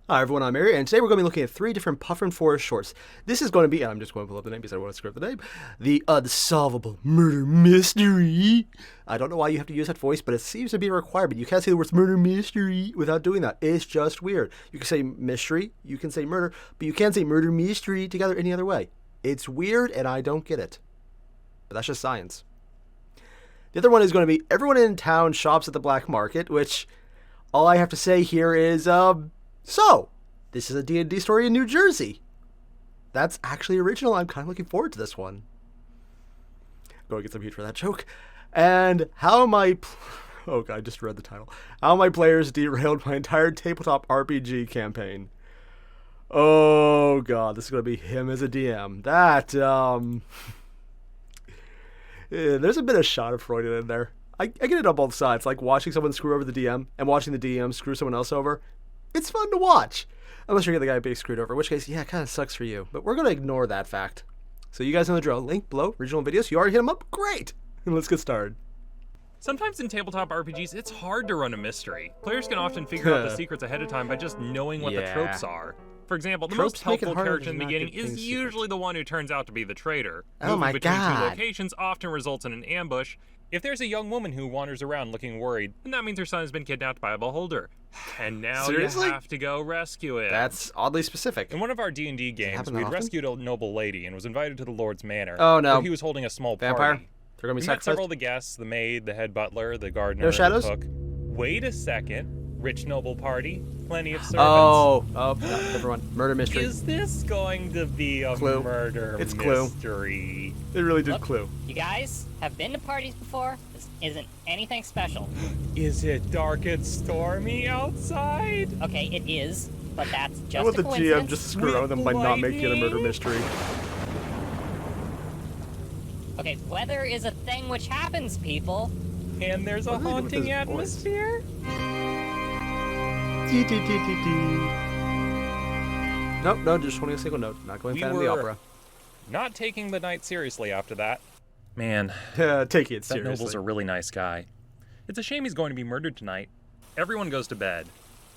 Hi everyone, I'm Airier, and today we're going to be looking at 3 different Puffin Forest shorts. This is going to be, and I'm just going to pull up the name because I want to script the name, the Unsolvable Murder Mystery. I don't know why you have to use that voice, but it seems to be a requirement. You can't say the words murder mystery without doing that. It's just weird. You can say mystery, you can say murder, but you can't say murder mystery together any other way. It's weird, and I don't get it. But that's just science. The other one is going to be everyone in town shops at the black market, which all I have to say here is, so, this is a D&D story in New Jersey. That's actually original. I'm kind of looking forward to this one. Go get some heat for that joke. And how my... Oh god, I just read the title. How my players derailed my entire tabletop RPG campaign. Oh god, this is going to be him as a DM. That, yeah, there's a bit of Schadenfreude in there. I get it on both sides. Like watching someone screw over the DM and watching the DM screw someone else over. It's fun to watch. Unless you're the guy being screwed over, in which case, yeah, it kind of sucks for you. But we're going to ignore that fact. So you guys know the drill. Link below, original videos. You already hit them up? Great! And let's get started. Sometimes in tabletop RPGs, it's hard to run a mystery. Players can often figure out the secrets ahead of time by just knowing what the tropes are. For example, the most helpful character in the beginning is usually the one who turns out to be the traitor. Oh my between god. two locations often results in an ambush. If there's a young woman who wanders around looking worried, then that means her son has been kidnapped by a beholder. And now Seriously? you have to go rescue it. That's oddly specific. In one of our D&D games, we'd rescued a noble lady and was invited to the Lord's Manor. Oh no. Where he was holding a small Vampire? party. They're going to be We met sacrificed? several of the guests, the maid, the head butler, the gardener, No shadows? the cook. Wait a second. Rich noble party, plenty of servants. Oh, no, never mind. Murder mystery. Is this going to be a Clue. murder It's Clue. mystery? It really did Look, clue. You guys have been to parties before? This isn't anything special. Is it dark and stormy outside? Okay, it is, but that's I just want a the GM coincidence. just screw over them by not making it a murder mystery. Okay, weather is a thing which happens, people. And there's a What do they do with haunting his atmosphere? Nope, no, just holding a single note. Not going Phantom of the Opera. Not taking the night seriously after that. Man, Take it that seriously. noble's a really nice guy. It's a shame he's going to be murdered tonight. Everyone goes to bed.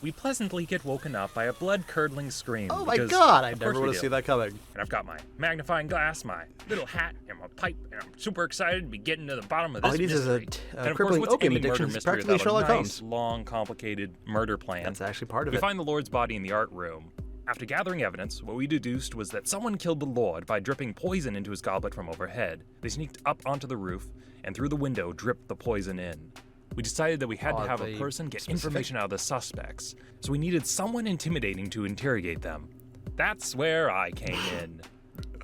We pleasantly get woken up by a blood-curdling scream. Oh my because, god, I of never course we would have do. seen that coming. And I've got my magnifying glass, my little hat, and my pipe, and I'm super excited to be getting to the bottom of this All he needs is mystery. a And of course, crippling what's opium any addiction. murder It's mystery practically without Sherlock a Holmes. nice, long, complicated murder plan? That's actually part of We it. find the Lord's body in the art room. After gathering evidence, what we deduced was that someone killed the Lord by dripping poison into his goblet from overhead. They sneaked up onto the roof, and through the window dripped the poison in. We decided that we had to have a Oddly person get specific. information out of the suspects, so we needed someone intimidating to interrogate them. That's where I came in.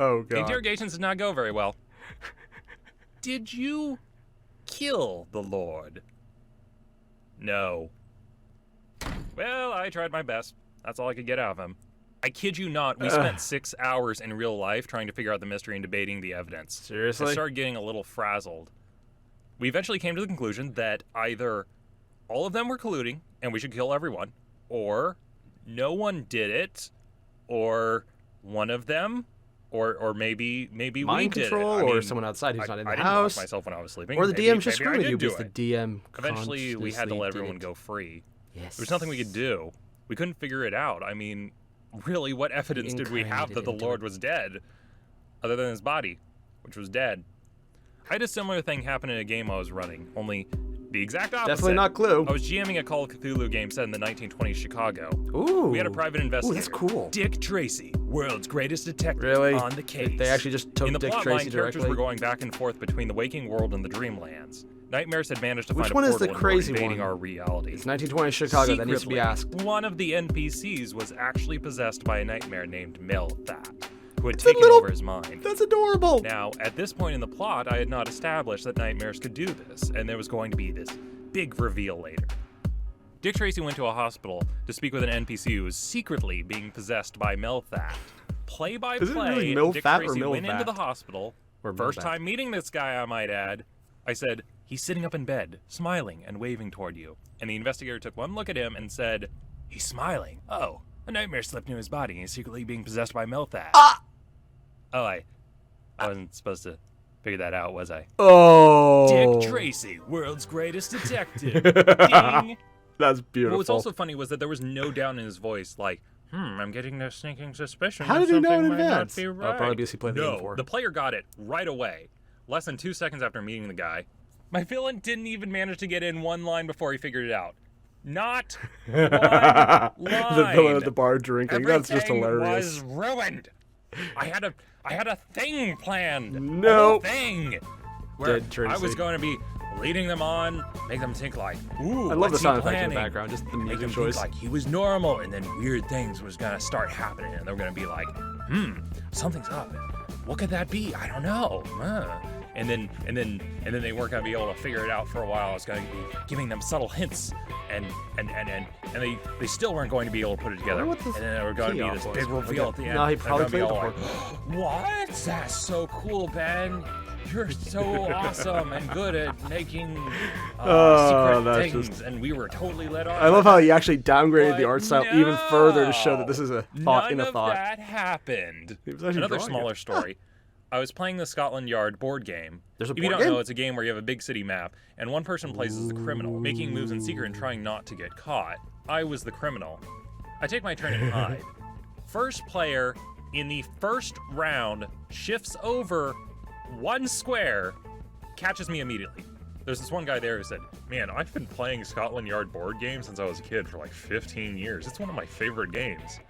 Oh The god. interrogations did not go very well. Did you kill the Lord? No. Well, I tried my best. That's all I could get out of him. I kid you not, we spent 6 hours in real life trying to figure out the mystery and debating the evidence. I Seriously? started getting a little frazzled. We eventually came to the conclusion that either all of them were colluding and we should kill everyone, or no one did it, or one of them, or maybe we Mind did control, it. I or mean, someone outside who's not in the I didn't house. lock myself when I was sleeping. Or the Maybe- DM's just maybe I screwing with did you do because the it. DM Eventually, we had to let consciously everyone did go it. free. Yes. There was nothing we could do. We couldn't figure it out. I mean, really, what evidence did we have that the Incarnated Lord into was dead, other than his body, which was dead? I had a similar thing happen in a game I was running, only the exact opposite. Definitely not Clue. I was GMing a Call of Cthulhu game set in the 1920s Chicago. Ooh. We had a private investigator. Ooh, that's cool. Dick Tracy, world's greatest detective Really? on the case. They actually just took In the Dick plot Tracy line, characters directly. were going back and forth between the waking world and the dreamlands. Nightmares had managed to Which find one a is the portal and were crazy invading one? our reality. It's 1920 Chicago. That needs to be Secretly, asked. one of the NPCs was actually possessed by a nightmare named Melthat, who had It's a taken little- over his mind. That's adorable. Now, at this point in the plot, I had not established that nightmares could do this, and there was going to be this big reveal later. Dick Tracy went to a hospital to speak with an NPC who was secretly being possessed by Melthat. Play by Is it play, really Dick Milfat or Tracy went into Milvat? the hospital. Or First Milvat. time meeting this guy, I might add. I said, "He's sitting up in bed, smiling and waving toward you." And the investigator took one look at him and said, "He's smiling. Oh, a nightmare slipped into his body and he's secretly being possessed by Melthat." Ah! Oh, I wasn't supposed to figure that out, was I? Oh. Dick Tracy, world's greatest detective. Ding. That's beautiful. What was also funny was that there was no down in his voice, like, I'm getting this sneaking suspicion How that did he know in something might not advance? be Oh, right. probably because he played the game No, before. the player got it right away. Less than 2 seconds after meeting the guy. My villain didn't even manage to get in one line before he figured it out. Not one line. The villain at the bar drinking. Everything That's just hilarious. was ruined. I had a thing planned. No. A whole thing. Where Dead Tracy. I was going to be leading them on, make them think like, ooh, I love the what's he sound effect in the planning? background, just the Make music them choice. think like he was normal, and then weird things was gonna start happening, and they're gonna be like, something's up. What could that be? I don't know. And then they weren't gonna be able to figure it out for a while. I was gonna be giving them subtle hints, and they still weren't going to be able to put it together. What And then there were going to be this big reveal at the end. No, he and probably they're played gonna it be all before. like, what? That's so cool, Ben. You're so awesome and good at making secret that's things, just- and we were totally led on. I love how he actually downgraded the But art style even further to show that this is a thought in a None thought. of that happened. He was actually Another drawing smaller it. story. I was playing the Scotland Yard board game. There's a If you board don't game? know, it's a game where you have a big city map, and one person plays as the criminal, making moves in secret and trying not to get caught. I was the criminal. I take my turn and hide. First player in the first round shifts over one square, catches me immediately. There's this one guy there who said, man, I've been playing Scotland Yard board games since I was a kid for like 15 years. It's one of my favorite games.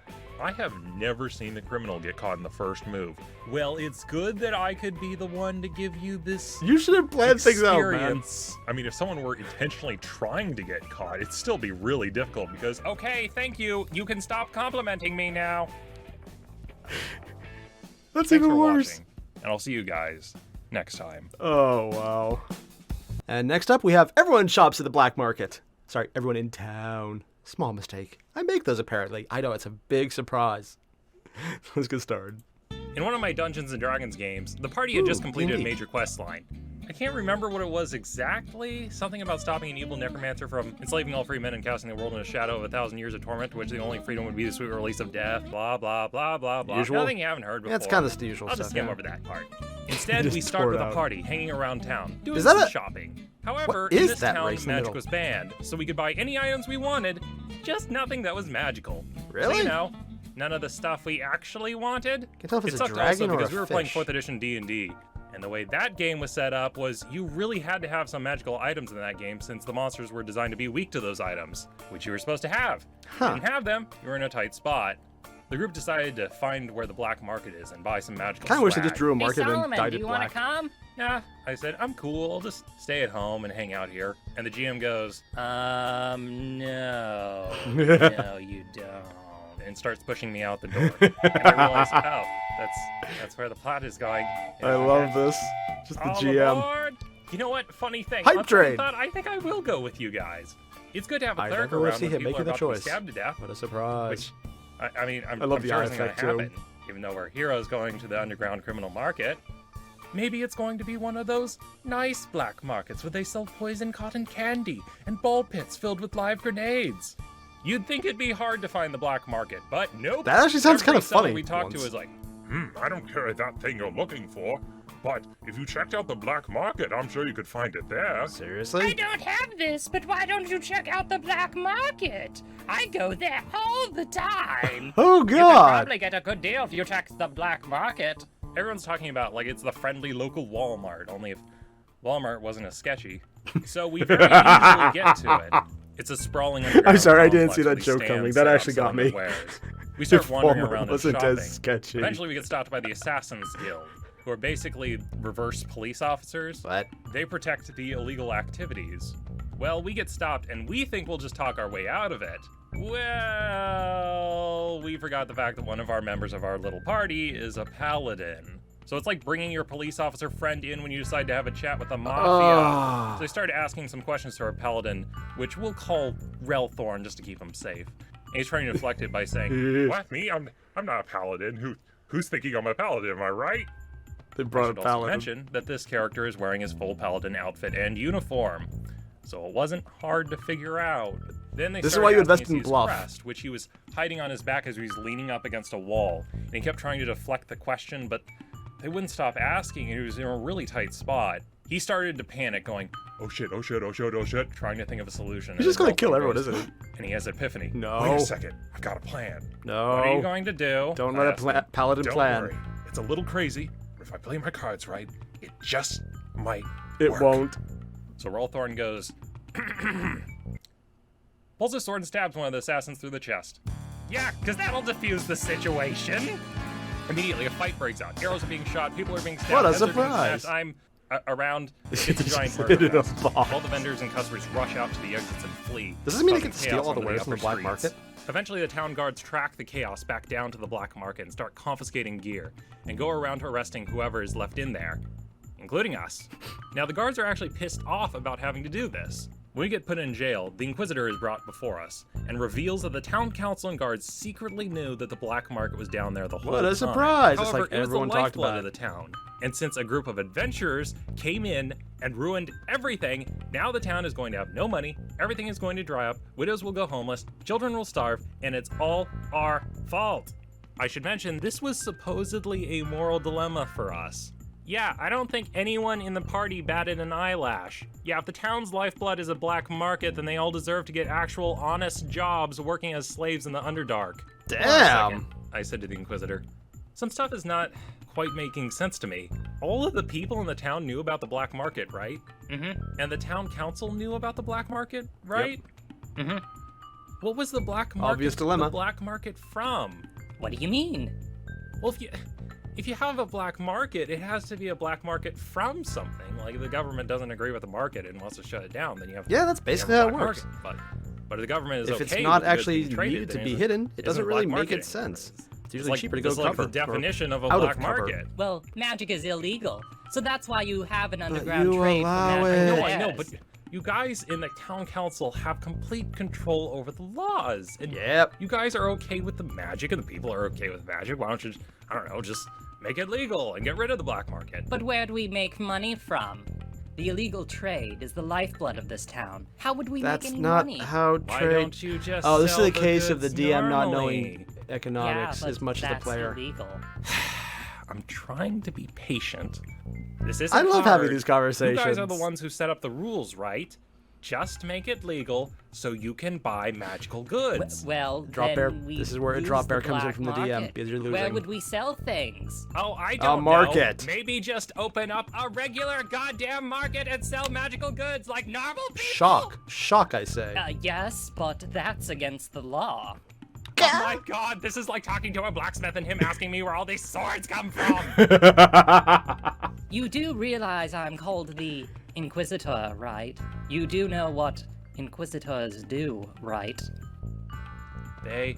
I have never seen the criminal get caught in the first move. Well, it's good that I could be the one to give you this You should have planned things out, man. experience. I mean, if someone were intentionally trying to get caught, it'd still be really difficult because, okay, thank you. You can stop complimenting me now. That's Thanks even for worse. watching, and I'll see you guys next time. Oh, wow. And next up, we have everyone shops at the black market. Sorry, everyone in town. Small mistake. I make those, apparently. I know, it's a big surprise. Let's get started. In one of my Dungeons & Dragons games, the party had just completed a D&D. major quest line. I can't remember what it was exactly. Something about stopping an evil necromancer from enslaving all free men and casting the world in a shadow of 1,000 years of torment, to which the only freedom would be the sweet release of death. Blah, blah, blah, blah, blah. Usual? Nothing you haven't heard before. Yeah, it's kind of the usual I'll stuff. just skim yeah. over that part. Instead, we Just start pour it with a out. party hanging around town, doing Is that some a- shopping. However, What in is this that town, race in the magic middle? was banned, so we could buy any items we wanted, just nothing that was magical. So, Really? you know, none of the stuff we actually wanted. Can't tell if It it's a sucked dragon also or because a we were playing fish. 4th edition D&D, and the way that game was set up was you really had to have some magical items in that game since the monsters were designed to be weak to those items, which you were supposed to have. Huh. Didn't have them, you were in a tight spot. The group decided to find where the black market is and buy some magical Kind of wish they just swag. drew a Hey, market and Solomon, dyed do it you want to black. come? Nah, I said, I'm cool, I'll just stay at home and hang out here. And the GM goes, no, no you don't. And starts pushing me out the door. And I realize, oh, that's where the plot is going. I love this. Just the All GM. aboard. You know what? Funny thing. Hype on second train. thought, I think I will go with you guys. It's good to have a I cleric never will around see when him people making are the about to be choice. stabbed to death. What a surprise. Which, I mean, I'm love the sure eye isn't going effect, to too. happen. Even though we're heroes going to the underground criminal market. Maybe it's going to be one of those nice black markets where they sell poison cotton candy and ball pits filled with live grenades. You'd think it'd be hard to find the black market, but nope. That actually sounds Every kind of seller funny we talked to once. is like, I don't carry that thing you're looking for, but if you checked out the black market, I'm sure you could find it there. I Seriously? don't have this, but why don't you check out the black market? I go there all the time. Oh, You could God. probably get a good deal if you check the black market. everyone's talking about like it's the friendly local Walmart, only if Walmart wasn't as sketchy. So we very easily get to it. It's a sprawling underground sorry, I didn't complex see that with joke stands coming. set That up actually got selling me. wares. We start If wandering Walmart around and wasn't shopping. as sketchy. Eventually, we get stopped by the Assassins Guild, who are basically reverse police officers. What? They protect the illegal activities. Well, we get stopped, and we think we'll just talk our way out of it. Well, we forgot the fact that one of our members of our little party is a paladin. So it's like bringing your police officer friend in when you decide to have a chat with the mafia. Ah. So they started asking some questions to our paladin, which we'll call Relthorn just to keep him safe. And he's trying to deflect it by saying, What? Me? I'm not a paladin. Who's thinking I'm a paladin? Am I right? They I brought should a also paladin. mention that this character is wearing his full paladin outfit and uniform, so it wasn't hard to figure out. Then they This is started why you asking invest us in to use bluff. crest, which he was hiding on his back as he was leaning up against a wall, and he kept trying to deflect the question, but they wouldn't stop asking, and he was in a really tight spot. He started to panic, going, oh shit, oh shit, oh shit, oh shit, trying to think of a solution. He's just gonna kill everyone, isn't he? And he has an epiphany. No. Wait a second. I've got a plan. No. What are you going to do? Don't I let asked him. paladin Don't plan. worry. It's a little crazy, but if I play my cards right, it just might It work. won't. So Rollthorn goes, pulls his sword and stabs one of the assassins through the chest. Yeah, because that'll defuse the situation. Immediately, a fight breaks out. Arrows are being shot, people are being stabbed. What a heads are being surprise. smashed. I'm around. It's a giant Hit murder in a fest. box. All the vendors and customers rush out to the exits and flee. Does this mean they causing can steal chaos all the onto wares from the upper black streets. market? Eventually, the town guards track the chaos back down to the black market and start confiscating gear, and go around arresting whoever is left in there, including us. Now, the guards are actually pissed off about having to do this. When we get put in jail, the Inquisitor is brought before us, and reveals that the town council and guards secretly knew that the black market was down there the whole time. What a surprise! It's However, like it was everyone the talked lifeblood about of it. the town. And since a group of adventurers came in and ruined everything, now the town is going to have no money, everything is going to dry up, widows will go homeless, children will starve, and it's all our fault. I should mention, this was supposedly a moral dilemma for us. Yeah, I don't think anyone in the party batted an eyelash. Yeah, if the town's lifeblood is a black market, then they all deserve to get actual honest jobs working as slaves in the Underdark. Hold on a Damn. second, I said to the Inquisitor. Some stuff is not quite making sense to me. All of the people in the town knew about the black market, right? Mm-hmm. And the town council knew about the black market, right? Mm-hmm. What was the black market? Obvious dilemma. The black market from? What do you mean? Well, if you have a black market, it has to be a black market from something. Like if the government doesn't agree with the market and wants to shut it down, then you have Yeah, that's you have basically a how it black works. market. But if the government is If okay it's not with the goods actually being traded, needed to then be it's- hidden, it isn't doesn't a really black make market it sense. anymore. It's usually like, cheaper to go it's like cover. the definition of a out of black cover. market. Well, magic is illegal, so that's why you have an you underground trade for allow magic. it. No, I know, Yes. but you guys in the town council have complete control over the laws. And Yep. you guys are okay with the magic, and the people are okay with magic. Why don't you, I don't know, just make it legal and get rid of the black market? But where do we make money from? The illegal trade is the lifeblood of this town. How would we That's make any not money? how Why trade. don't you just Oh, this is sell the case of the goods DM not normally? knowing economics yeah, but as much as the that's player. illegal. I'm trying to be patient. This isn't I love having hard. these conversations. You guys are the ones who set up the rules, right? Just make it legal so you can buy magical goods. Well, Drop then bear. we This is where a use drop the bear comes in black from the DM, market. because you're Where losing. would we sell things? Oh, I don't market. know. Maybe just open up a regular goddamn market and sell magical goods like normal people. Shock, I say. Yes, but that's against the law. Oh my god, this is like talking to a blacksmith and him asking me where all these swords come from. You do realize I'm called the Inquisitor, right? You do know what Inquisitors do, right? They,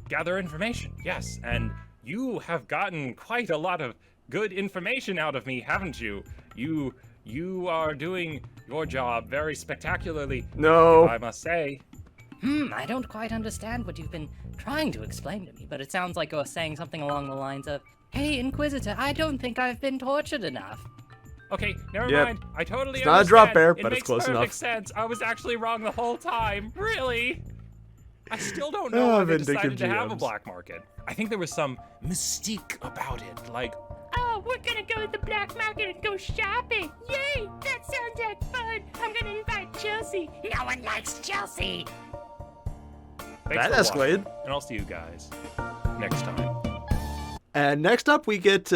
gather information, yes, and you have gotten quite a lot of good information out of me, haven't you? You are doing your job very spectacularly, No. if I must say. I don't quite understand what you've been trying to explain to me, but it sounds like you're saying something along the lines of, "Hey, Inquisitor, I don't think I've been tortured enough." Okay, never Yep. mind. I totally It's not a understand. drop bear, It but it's makes close perfect enough. sense. I was actually wrong the whole time. Really? I still don't know Ah, why they vindictive decided to have a GMs. black market. I think there was some mystique about it, like Oh, we're gonna go to the black market and go shopping. Yay! That sounds like fun. I'm gonna invite Chelsea. No one likes Chelsea. thanks That for watching, escalated. and I'll see you guys next time. And next up, we get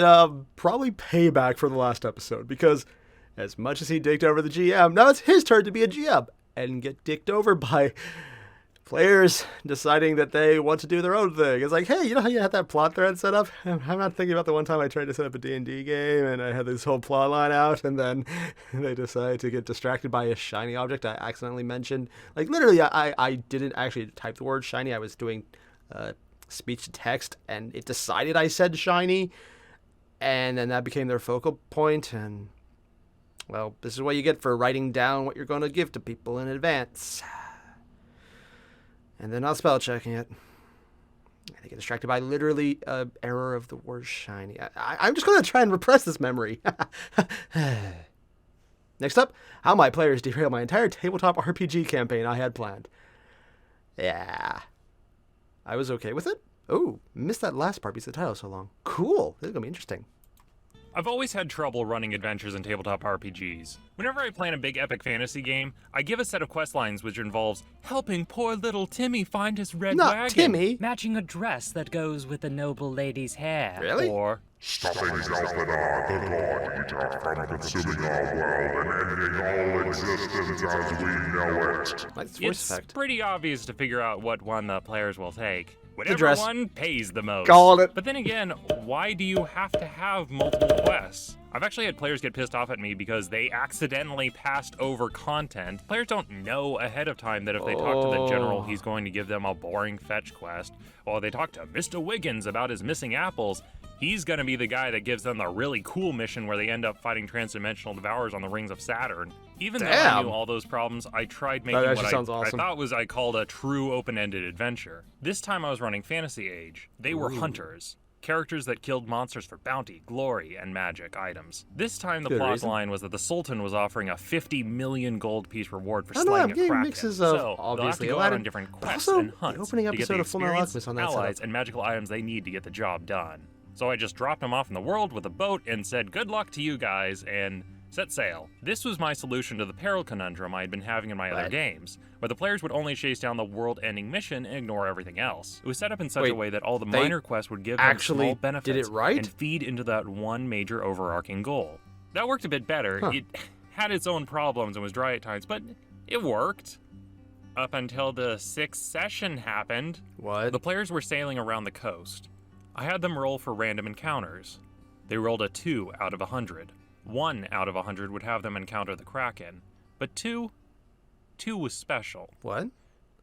probably payback for the last episode, because as much as he dicked over the GM, now it's his turn to be a GM and get dicked over by players deciding that they want to do their own thing. It's like, hey, you know how you had that plot thread set up? I'm not thinking about the one time I tried to set up a D&D game and I had this whole plot line out, and then they decide to get distracted by a shiny object I accidentally mentioned. Like, literally, I didn't actually type the word shiny. I was doing speech to text, and it decided I said shiny, and then that became their focal point. And well, this is what you get for writing down what you're going to give to people in advance and then not spell checking it. They get distracted by literally error of the word shiny. I'm just going to try and repress this memory. Next up, how my players derail my entire tabletop RPG campaign I had planned. Yeah, I was okay with it. Oh, missed that last part because the title's so long. Cool. This is going to be interesting. I've always had trouble running adventures in tabletop RPGs. Whenever I plan a big epic fantasy game, I give a set of quest lines which involves helping poor little Timmy find his red Not wagon, Timmy. Matching a dress that goes with the noble lady's hair. Really? or Stopping Zalfadar, the God Eater, from consuming our world and ending all existence as we know it. Nice voice it's effect. pretty obvious to figure out what one the players will take. Whatever dress. one pays the most. Called it. But then again, why do you have to have multiple quests? I've actually had players get pissed off at me because they accidentally passed over content. Players don't know ahead of time that if they talk to the general, he's going to give them a boring fetch quest. Or they talk to Mr. Wiggins about his missing apples, he's going to be the guy that gives them the really cool mission where they end up fighting transdimensional devourers on the rings of Saturn. Even though I Damn. knew all those problems, I tried making That what actually sounds awesome. I thought was I called a true open-ended adventure. This time I was running Fantasy Age. They were hunters. Characters that killed monsters for bounty, glory, and magic items. This time the Good plot reason. line was that the Sultan was offering a 50 million gold piece reward for I don't know, slaying I'm a getting kraken. mixes of, so they'll have obviously, to go out Aladdin. on different But quests also, and the hunts opening to get episode the of Fullmetal experience, Alchemist on that allies, setup. and magical items they need to get the job done. So I just dropped them off in the world with a boat and said good luck to you guys and set sail. This was my solution to the peril conundrum I had been having in my other What? games, where the players would only chase down the world-ending mission and ignore everything else. It was set up in such Wait, a way that all the they minor quests would give them actually small did benefits it right? and feed into that one major overarching goal. That worked a bit better. Huh. It had its own problems and was dry at times, but it worked. Up until the 6th session happened. What? The players were sailing around the coast. I had them roll for random encounters. They rolled a 2 out of 100. 1 out of 100 would have them encounter the Kraken. But 2 was special. What?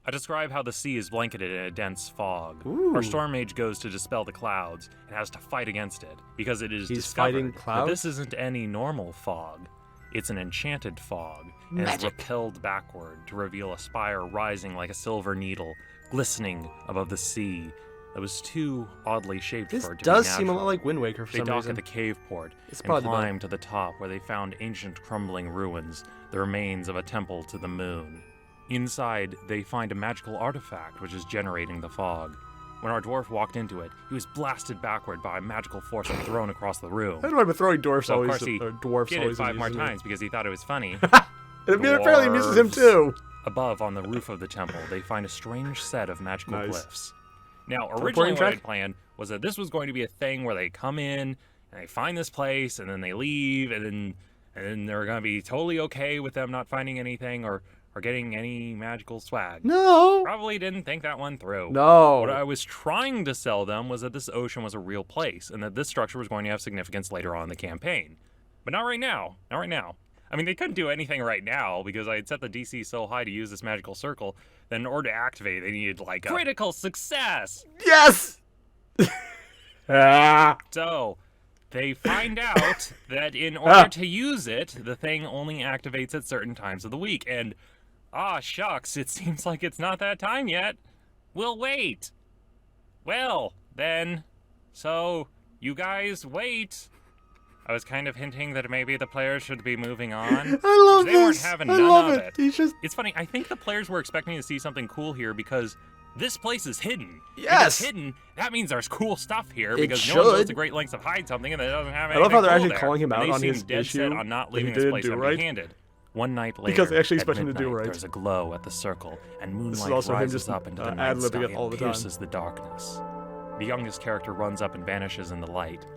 I describe how the sea is blanketed in a dense fog. Ooh. Our storm mage goes to dispel the clouds and has to fight against it because it is He's discovered fighting that clouds? this isn't any normal fog. It's an enchanted fog and is Magic. repelled backward to reveal a spire rising like a silver needle, glistening above the sea. That was too oddly shaped This for it to does be seem a lot natural. like Wind Waker for They some dock reason. at the cave port It's and probably the climb to the top where they found ancient crumbling ruins, the remains of a temple to the moon. Inside, they find a magical artifact which is generating the fog. When our dwarf walked into it, he was blasted backward by a magical force and thrown across the room. I don't know, I've been throwing dwarfs So of always, course he or dwarfs did it always 5 more amuses me. times because he thought it was funny. And it apparently amuses him Dwarves. too. Above, on the roof of the temple, they find a strange set of magical Nice. glyphs. Now, Teleporting originally what track? I'd planned was that this was going to be a thing where they come in and they find this place and then they leave and then they're going to be totally okay with them not finding anything or getting any magical swag. No. Probably didn't think that one through. No. What I was trying to sell them was that this ocean was a real place and that this structure was going to have significance later on in the campaign. But not right now. Not right now. I mean, they couldn't do anything right now because I had set the DC so high to use this magical circle that in order to activate, they needed like a critical success. Yes. Ah. So they find out that in order to use it, the thing only activates at certain times of the week. And shucks, it seems like it's not that time yet. We'll wait. Well, then, so you guys wait. I was kind of hinting that maybe the players should be moving on. I love They weren't this. having I none love of it. He's just It's funny, I think the players were expecting to see something cool here because this place is hidden. If Yes. it's hidden, that means there's cool stuff here It because no one goes should. to great lengths to hide something and it doesn't have I anything love how they're cool actually there. calling him And out they on seem his dead issue set on not that leaving he this didn't place do right. empty-handed. One night later, Because they actually at expect him to do midnight, right. there's a glow at the circle, and moonlight also him rises just, up into the night ad-libbing sky it all and the time. pierces the darkness. The youngest character runs up and vanishes in the light.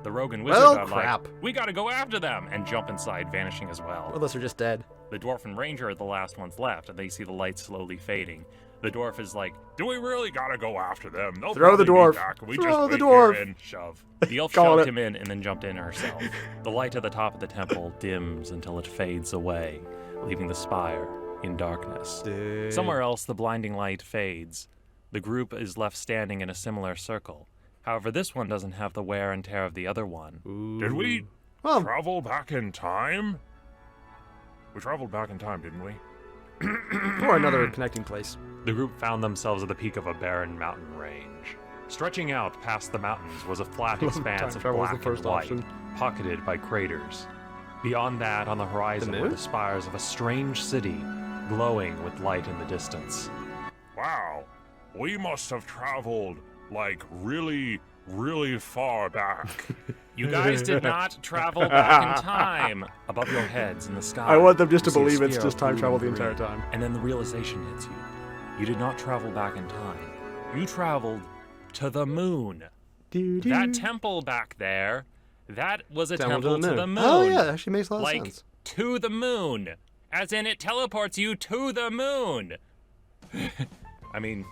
The rogue and wizard Well, are crap. like, we gotta go after them, and jump inside, vanishing as well. unless they're just dead. The dwarf and ranger are the last ones left, and they see the light slowly fading. The dwarf is like, Do we really gotta go after them? They'll Throw the probably dwarf. be back. We Throw just the wait dwarf. here and shove. the elf Call shoved it. him in and then jumped in herself. The light at the top of the temple dims until it fades away, leaving the spire in darkness. Somewhere else, the blinding light fades. The group is left standing in a similar circle. However, this one doesn't have the wear and tear of the other one. Did we Well, travel back in time? We traveled back in time, didn't we? or another connecting place. The group found themselves at the peak of a barren mountain range. Stretching out past the mountains was a flat expanse Time of travel was the black first and white, option. pocketed by craters. Beyond that, on the horizon, were moon? the spires of a strange city, glowing with light in the distance. Wow. We must have traveled, like, really, really far back. You guys did not travel back in time. Above your heads in the sky. I want them just to you see a believe it's sphere just of time blue travel and the entire green. time. And then the realization hits you. You did not travel back in time. You traveled to the moon. That temple back there, that was a temple to the moon. Oh yeah, that actually makes a lot of like, sense. to the moon. As in, it teleports you to the moon. I mean,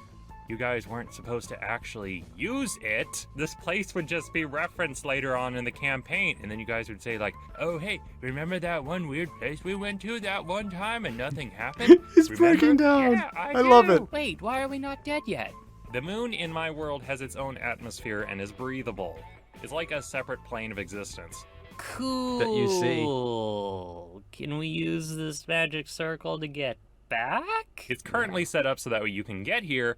you guys weren't supposed to actually use it. This place would just be referenced later on in the campaign, and then you guys would say like, oh hey, remember that one weird place we went to that one time and nothing happened? He's Remember? breaking down. Yeah, I love it. Wait, why are we not dead yet? The moon in my world has its own atmosphere and is breathable. It's like a separate plane of existence. Cool. That you see. Can we use this magic circle to get back? It's currently set up so that way you can get here,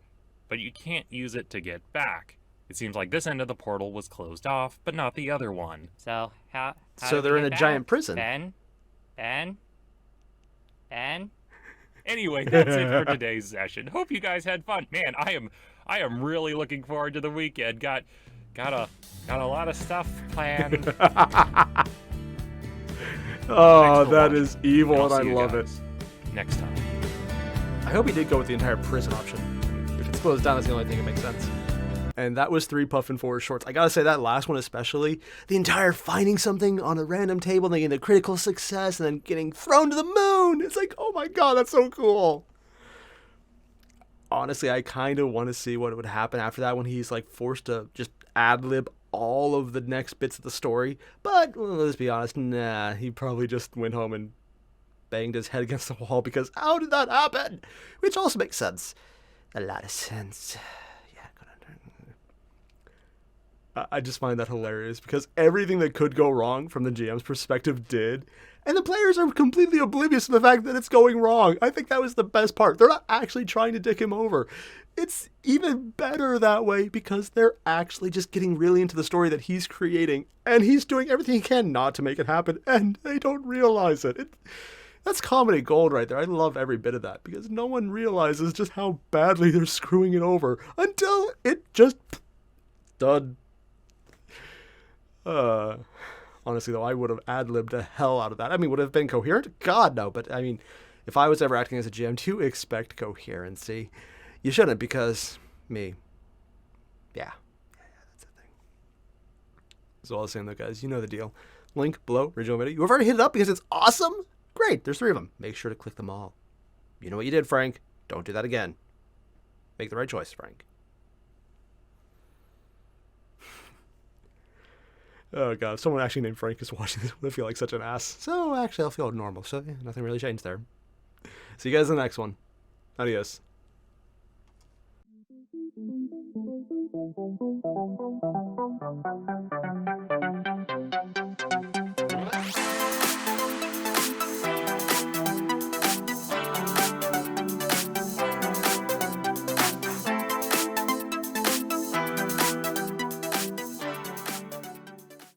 but you can't use it to get back. It seems like this end of the portal was closed off, but not the other one. So how So do they're we in get a giant back? prison. Ben? Anyway, that's it for today's session. Hope you guys had fun. Man, I am really looking forward to the weekend. Got a lot of stuff planned. Oh, for that watching. is evil, and I'll I see you love it. guys next time. I hope he did go with the entire prison option. If it slows down, that's the only thing that makes sense. And that was 3 Puffin Forest shorts. I gotta say, that last one especially, the entire finding something on a random table, and then getting the critical success, and then getting thrown to the moon. It's like, oh my god, that's so cool. Honestly, I kind of want to see what would happen after that when he's like forced to just ad-lib all of the next bits of the story. But well, let's be honest, nah, he probably just went home and banged his head against the wall because how did that happen? Which also makes sense. A lot of sense. I just find that hilarious because everything that could go wrong from the GM's perspective did, and the players are completely oblivious to the fact that it's going wrong. I think that was the best part. They're not actually trying to dick him over. It's even better that way because they're actually just getting really into the story that he's creating, and he's doing everything he can not to make it happen, and they don't realize it. That's comedy gold right there. I love every bit of that because no one realizes just how badly they're screwing it over until it just done. Honestly though, I would have ad-libbed the hell out of that. I mean, would it have been coherent? God no, but I mean, if I was ever acting as a GM, to expect coherency. You shouldn't because me. Yeah, that's the thing. So all the same though, guys, you know the deal. Link below, original video. You've already hit it up because it's awesome? Great, there's 3 of them. Make sure to click them all. You know what you did, Frank. Don't do that again. Make the right choice, Frank. Oh god, if someone actually named Frank is watching this, I feel like such an ass. So actually I'll feel normal, so yeah, nothing really changed there. See you guys in the next one. Adios.